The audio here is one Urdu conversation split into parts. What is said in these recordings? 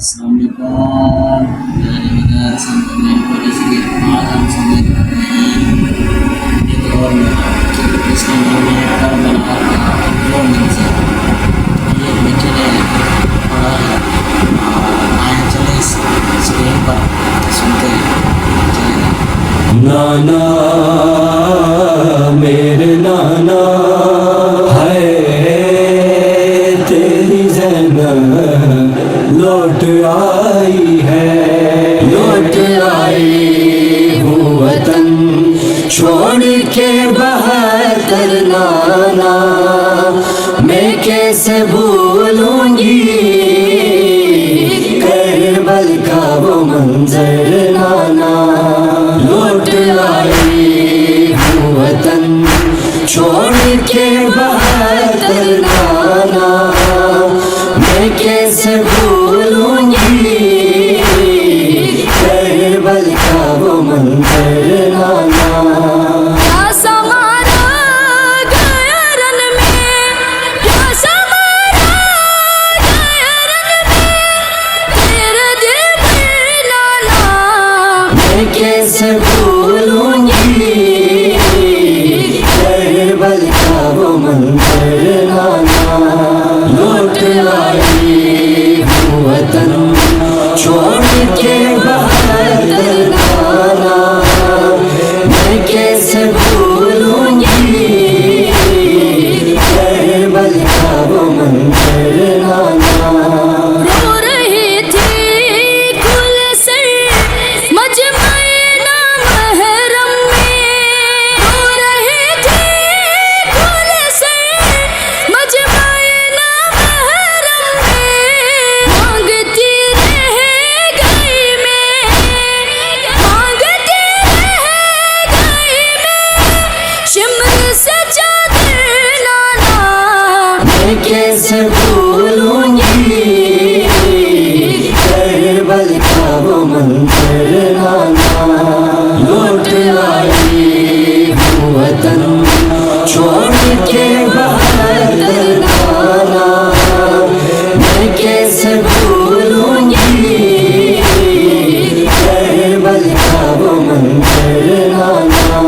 السلام علیکم میرے سامنے بڑی سی آج ہم سمجھ رہے ہیں ایک اور اس کا نام ہے کربلا کا جو منظر یہ بیٹی نے پڑھا ہے آئیں چلے اسکرین پر سنتے ہیں چلے نانا میرے نانا ہے تیری زینب لوٹ آئی ہے، لوٹ آئی ہوں وطن چھوڑ کے بہتر نانا، میں کیسے بھولوں گی کربل کا وہ منظر نانا، لوٹ آئی ہوں وطن چھوڑ کے بہتر نانا، میں کیسے بھولوں گی کربل کا وہ منظر نانا۔ کیسے بھولوں گی کربل کا وہ منظر نانا، لوٹ آئی ہوں وطن چھوڑ کے بہتر نانا، میں کیسے بھولوں گی کربل کا وہ منظر نانا۔ کیسے بھولوں گی کربل کا وہ منظر نانا، لوٹ آئی ہوں وطن چھوڑ کے بہتر نانا، میں کیسے بھولوں گی کربل کا وہ منظر نانا۔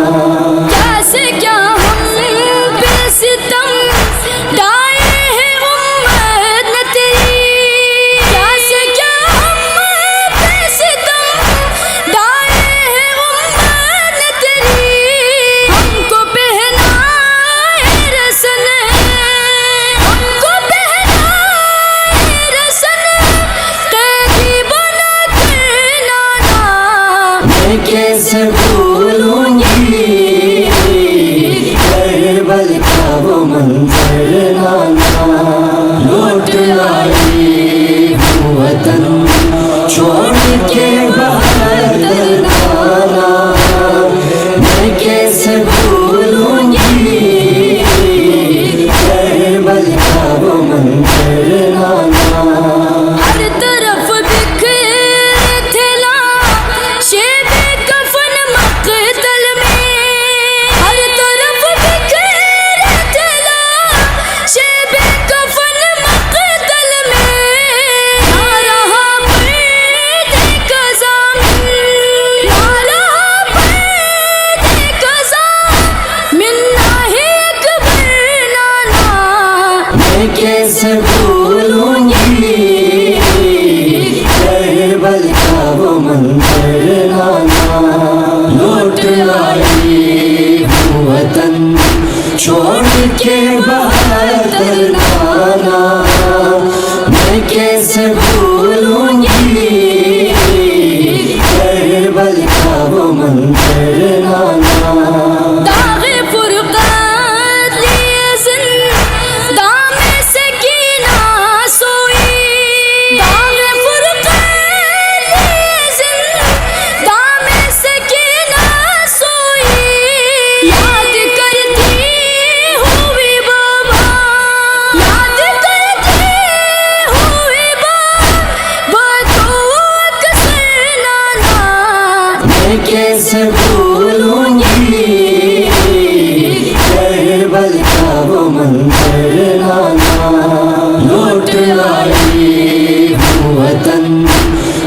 کیسے بھولوں گی کربل کا وہ منظر نانا، لوٹ آئی ہوں وطن چھوڑ کے بہتر نانا، میں کیسے بھولوں گی کربل کا وہ منظر نانا۔ کیسے بھولوں گی کربل کا وہ منظر نانا، لوٹ آئی ہوں وطن چھوڑ کے بہتر نانا، میں کیسے بھولوں گی کربل کا وہ منظر نانا۔ کیسے بھولوں گی کربل کا وہ منظر نانا، لوٹ آئی ہوں وطن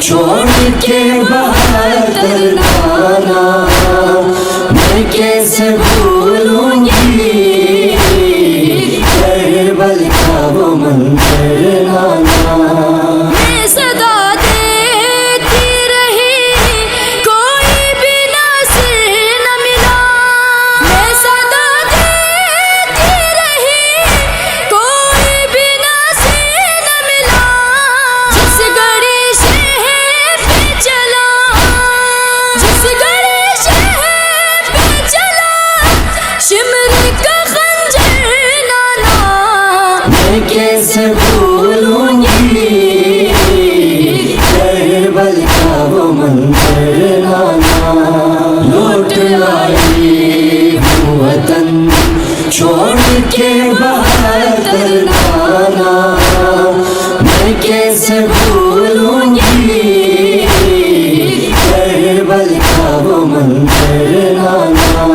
چھوڑ کے بہتر نانا میں کیسے بھولوں گی کربل کا وہ منظر نانا میں صدا دیتی رہی کوئی بھی ناصر نہ ملا میں صدا دیتی رہی کوئی بھی ناصر نہ ملا جس گھڑی شہر پہ چلا جس گھڑی شہر پہ چلا شمر کا خنجر نانا میں کیسے بھولوں گی کربل کا وہ منظر نانا لوٹ آئی ہوں وطن چھوڑ کے بہتر نانا میں کیسے بھولوں گی کربل کا وہ منظر نانا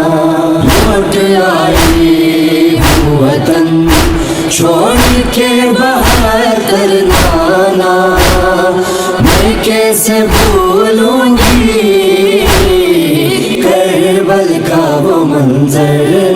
لوٹ آئی ہوں وطن چھوڑ کے بہتر نانا میں کیسے بھولوں گی کربل کا وہ منظر